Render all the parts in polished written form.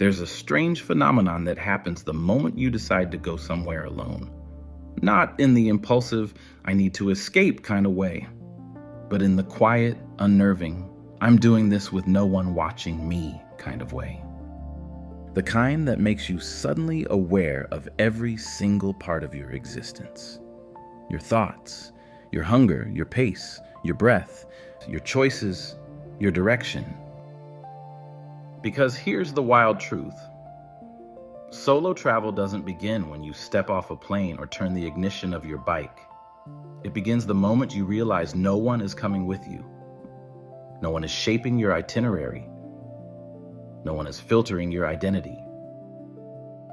There's a strange phenomenon that happens the moment you decide to go somewhere alone. Not in the impulsive, I need to escape kind of way, but in the quiet, unnerving, I'm doing this with no one watching me kind of way. The kind that makes you suddenly aware of every single part of your existence. Your thoughts, your hunger, your pace, your breath, your choices, your direction. Because here's the wild truth. Solo travel doesn't begin when you step off a plane or turn the ignition of your bike. It begins the moment you realize no one is coming with you. No one is shaping your itinerary. No one is filtering your identity.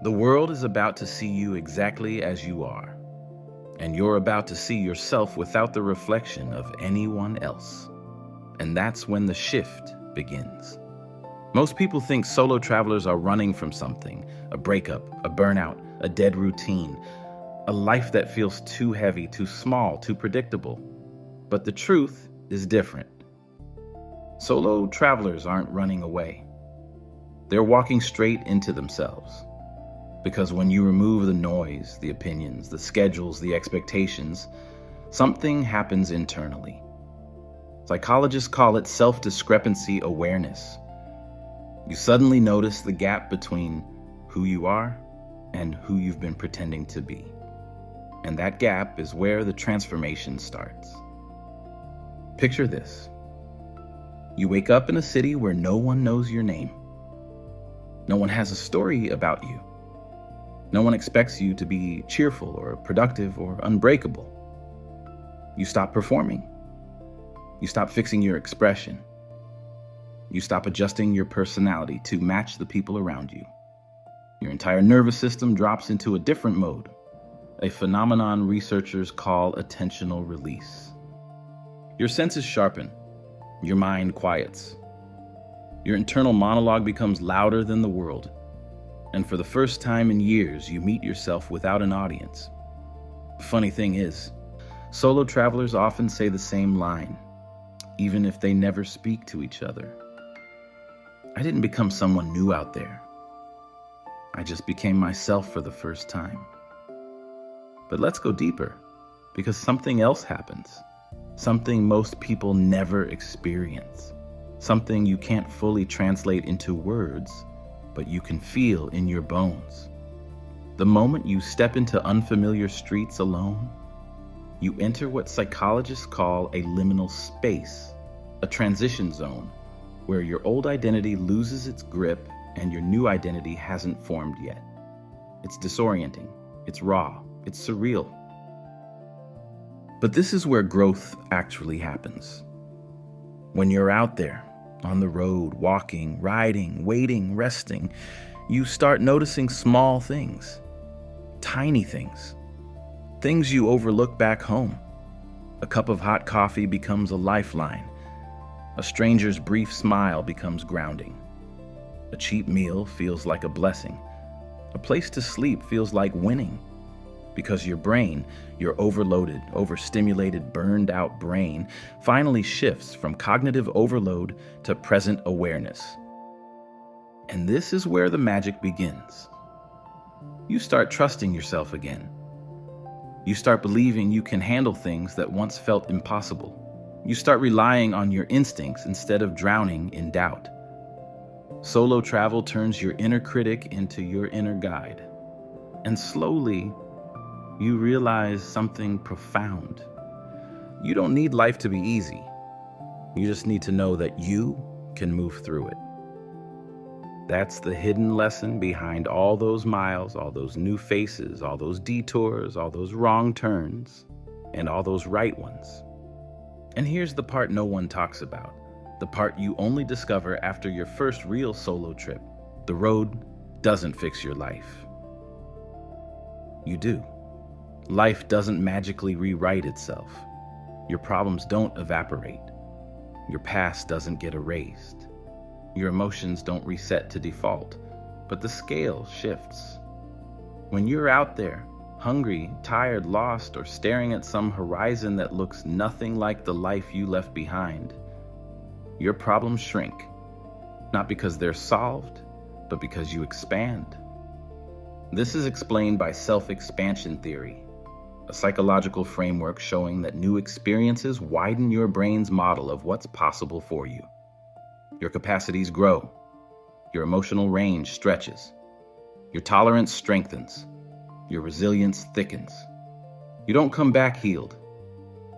The world is about to see you exactly as you are, and you're about to see yourself without the reflection of anyone else. And that's when the shift begins. Most people think solo travelers are running from something, a breakup, a burnout, a dead routine, a life that feels too heavy, too small, too predictable. But the truth is different. Solo travelers aren't running away. They're walking straight into themselves. Because when you remove the noise, the opinions, the schedules, the expectations, something happens internally. Psychologists call it self-discrepancy awareness. You suddenly notice the gap between who you are and who you've been pretending to be. And that gap is where the transformation starts. Picture this. You wake up in a city where no one knows your name. No one has a story about you. No one expects you to be cheerful or productive or unbreakable. You stop performing. You stop fixing your expression. You stop adjusting your personality to match the people around you. Your entire nervous system drops into a different mode, a phenomenon researchers call attentional release. Your senses sharpen. Your mind quiets. Your internal monologue becomes louder than the world. And for the first time in years, you meet yourself without an audience. Funny thing is, solo travelers often say the same line, even if they never speak to each other. I didn't become someone new out there. I just became myself for the first time. But let's go deeper, because something else happens. Something most people never experience. Something you can't fully translate into words, but you can feel in your bones. The moment you step into unfamiliar streets alone, you enter what psychologists call a liminal space, a transition zone, where your old identity loses its grip and your new identity hasn't formed yet. It's disorienting, it's raw, it's surreal. But this is where growth actually happens. When you're out there, on the road, walking, riding, waiting, resting, you start noticing small things, tiny things, things you overlook back home. A cup of hot coffee becomes a lifeline. A stranger's brief smile becomes grounding. A cheap meal feels like a blessing. A place to sleep feels like winning. Because your brain, your overloaded, overstimulated, burned out brain, finally shifts from cognitive overload to present awareness. And this is where the magic begins. You start trusting yourself again. You start believing you can handle things that once felt impossible. You start relying on your instincts instead of drowning in doubt. Solo travel turns your inner critic into your inner guide. And slowly, you realize something profound. You don't need life to be easy. You just need to know that you can move through it. That's the hidden lesson behind all those miles, all those new faces, all those detours, all those wrong turns, and all those right ones. And here's the part no one talks about, the part you only discover after your first real solo trip. The road doesn't fix your life. You do. Life doesn't magically rewrite itself. Your problems don't evaporate. Your past doesn't get erased. Your emotions don't reset to default, but the scale shifts. When you're out there, hungry, tired, lost, or staring at some horizon that looks nothing like the life you left behind, your problems shrink, not because they're solved, but because you expand. This is explained by self-expansion theory, a psychological framework showing that new experiences widen your brain's model of what's possible for you. Your capacities grow, your emotional range stretches, your tolerance strengthens, your resilience thickens. You don't come back healed,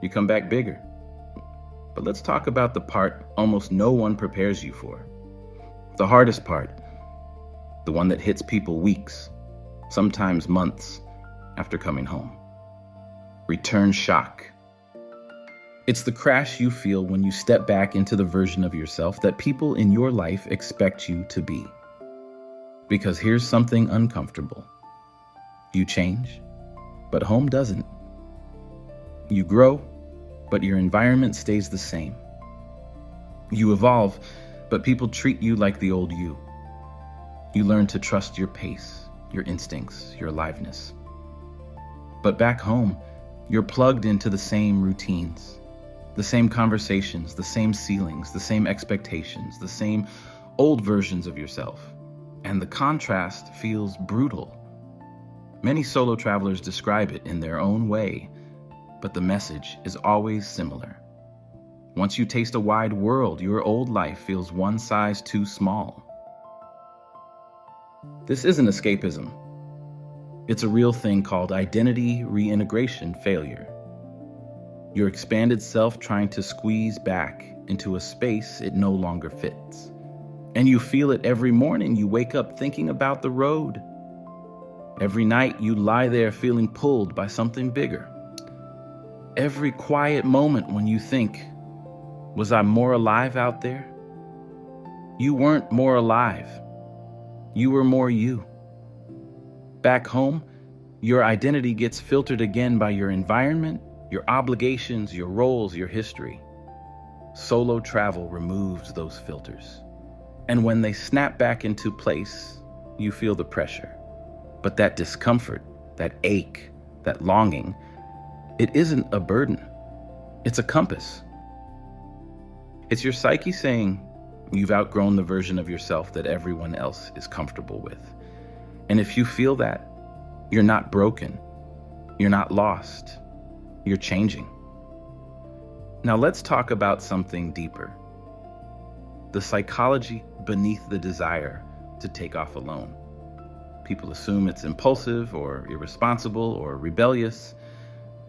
you come back bigger. But let's talk about the part almost no one prepares you for. The hardest part, the one that hits people weeks, sometimes months after coming home. Return shock. It's the crash you feel when you step back into the version of yourself that people in your life expect you to be. Because here's something uncomfortable. You change, but home doesn't. You grow, but your environment stays the same. You evolve, but people treat you like the old you. You learn to trust your pace, your instincts, your aliveness. But back home, you're plugged into the same routines, the same conversations, the same ceilings, the same expectations, the same old versions of yourself. And the contrast feels brutal. Many solo travelers describe it in their own way, but the message is always similar. Once you taste a wide world, your old life feels one size too small. This isn't escapism. It's a real thing called identity reintegration failure. Your expanded self trying to squeeze back into a space it no longer fits. And you feel it every morning you wake up thinking about the road. Every night you lie there feeling pulled by something bigger. Every quiet moment when you think, was I more alive out there? You weren't more alive. You were more you. Back home, your identity gets filtered again by your environment, your obligations, your roles, your history. Solo travel removes those filters. And when they snap back into place, you feel the pressure. But that discomfort, that ache, that longing, it isn't a burden. It's a compass. It's your psyche saying you've outgrown the version of yourself that everyone else is comfortable with. And if you feel that, you're not broken, you're not lost, you're changing. Now let's talk about something deeper. The psychology beneath the desire to take off alone. People assume it's impulsive or irresponsible or rebellious,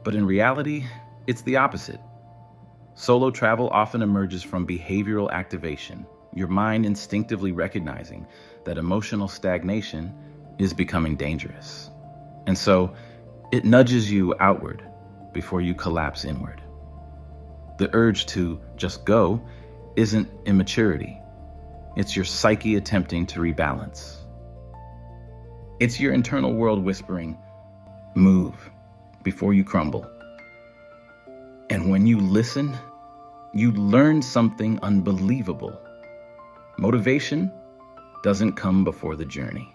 but in reality, it's the opposite. Solo travel often emerges from behavioral activation, your mind instinctively recognizing that emotional stagnation is becoming dangerous. And so it nudges you outward before you collapse inward. The urge to just go isn't immaturity. It's your psyche attempting to rebalance. It's your internal world whispering, move before you crumble. And when you listen, you learn something unbelievable. Motivation doesn't come before the journey.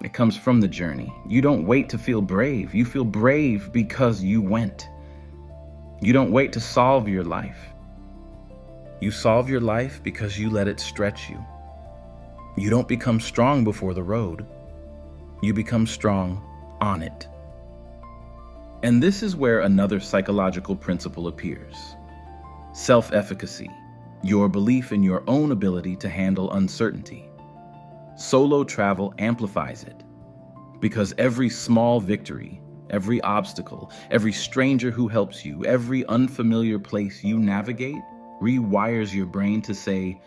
It comes from the journey. You don't wait to feel brave. You feel brave because you went. You don't wait to solve your life. You solve your life because you let it stretch you. You don't become strong before the road. You become strong on it. And this is where another psychological principle appears. Self-efficacy, your belief in your own ability to handle uncertainty. Solo travel amplifies it, because every small victory, every obstacle, every stranger who helps you, every unfamiliar place you navigate rewires your brain to say,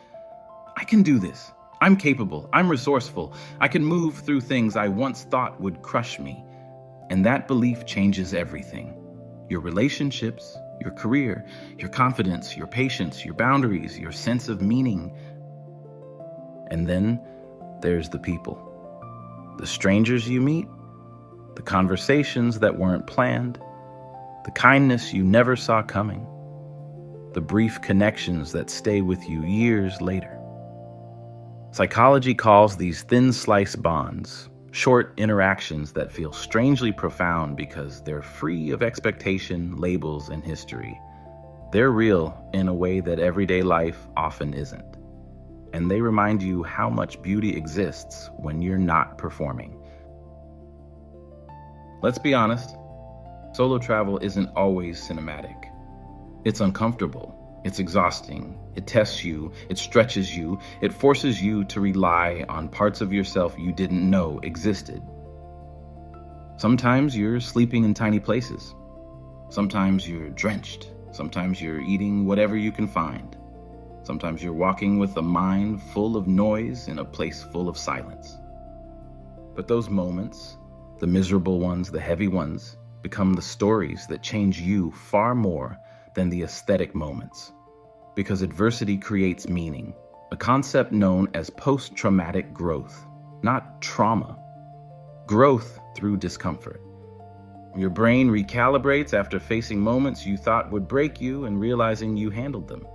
I can do this. I'm capable. I'm resourceful. I can move through things I once thought would crush me. And that belief changes everything. Your relationships, your career, your confidence, your patience, your boundaries, your sense of meaning. And then there's the people. The strangers you meet, the conversations that weren't planned, the kindness you never saw coming, the brief connections that stay with you years later. Psychology calls these thin slice bonds, short interactions that feel strangely profound because they're free of expectation, labels, and history. They're real in a way that everyday life often isn't. and they remind you how much beauty exists when you're not performing. Let's be honest, solo travel isn't always cinematic. It's uncomfortable, it's exhausting, it tests you, it stretches you, it forces you to rely on parts of yourself you didn't know existed. Sometimes you're sleeping in tiny places. Sometimes you're drenched. Sometimes you're eating whatever you can find. Sometimes you're walking with a mind full of noise in a place full of silence. But those moments, the miserable ones, the heavy ones, become the stories that change you far more than the aesthetic moments. Because adversity creates meaning, a concept known as post-traumatic growth, not trauma. Growth through discomfort. Your brain recalibrates after facing moments you thought would break you and realizing you handled them.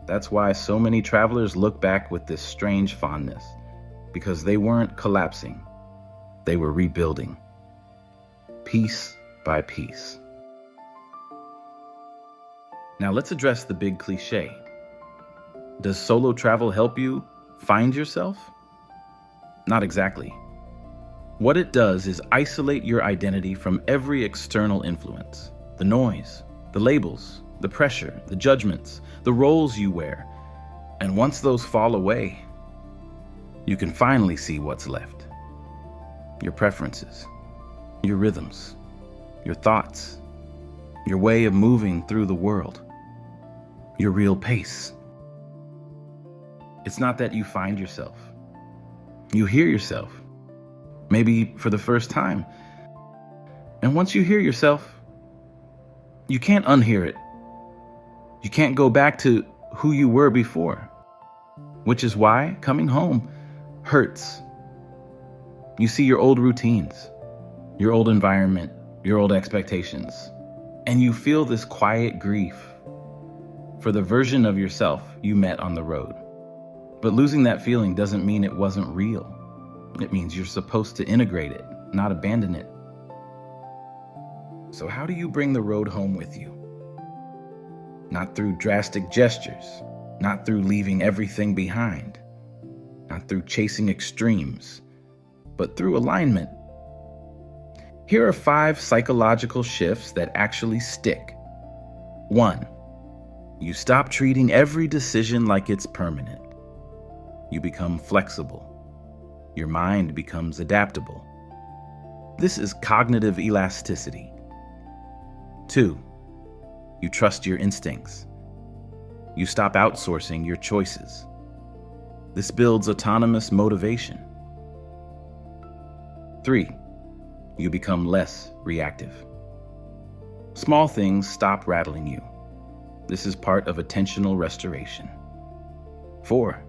That's why so many travelers look back with this strange fondness, because they weren't collapsing, they were rebuilding, piece by piece. Now let's address the big cliche. Does solo travel help you find yourself? Not exactly. What it does is isolate your identity from every external influence, the noise, the labels, the pressure, the judgments, the roles you wear. And once those fall away, you can finally see what's left. Your preferences, your rhythms, your thoughts, your way of moving through the world, your real pace. It's not that you find yourself. You hear yourself, maybe for the first time. And once you hear yourself, you can't unhear it. You can't go back to who you were before, which is why coming home hurts. You see your old routines, your old environment, your old expectations, and you feel this quiet grief for the version of yourself you met on the road. But losing that feeling doesn't mean it wasn't real. It means you're supposed to integrate it, not abandon it. So how do you bring the road home with you? Not through drastic gestures, not through leaving everything behind, not through chasing extremes, but through alignment. Here are 5 psychological shifts that actually stick. 1. You stop treating every decision like it's permanent. You become flexible. Your mind becomes adaptable. This is cognitive elasticity. 2. You trust your instincts. You stop outsourcing your choices. This builds autonomous motivation. 3. You become less reactive. Small things stop rattling you. This is part of attentional restoration. 4.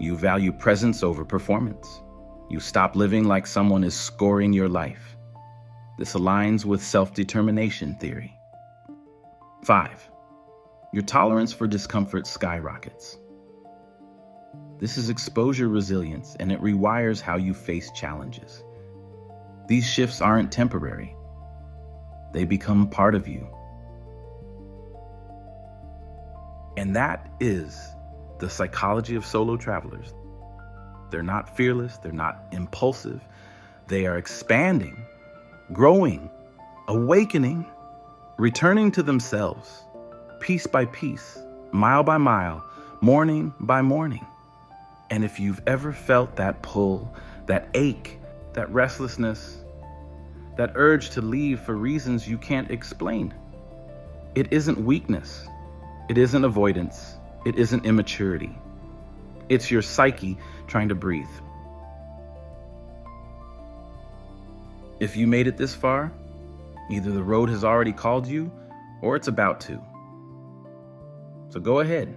You value presence over performance. You stop living like someone is scoring your life. This aligns with self-determination theory. 5. Your tolerance for discomfort skyrockets. This is exposure resilience, and it rewires how you face challenges. These shifts aren't temporary. They become part of you. And that is the psychology of solo travelers. They're not fearless, they're not impulsive. They are expanding, growing, awakening, returning to themselves, piece by piece, mile by mile, morning by morning. And if you've ever felt that pull, that ache, that restlessness, that urge to leave for reasons you can't explain, it isn't weakness, it isn't avoidance, it isn't immaturity. It's your psyche trying to breathe. If you made it this far, either the road has already called you or it's about to. So go ahead.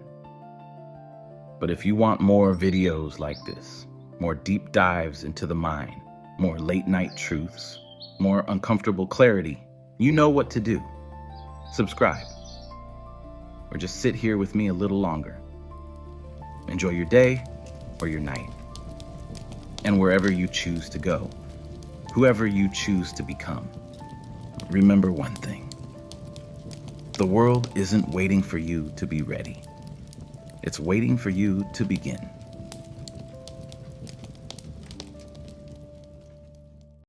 But if you want more videos like this, more deep dives into the mind, more late night truths, more uncomfortable clarity, you know what to do. Subscribe. Or just sit here with me a little longer. Enjoy your day or your night. And wherever you choose to go, whoever you choose to become, remember one thing. The world isn't waiting for you to be ready. It's waiting for you to begin.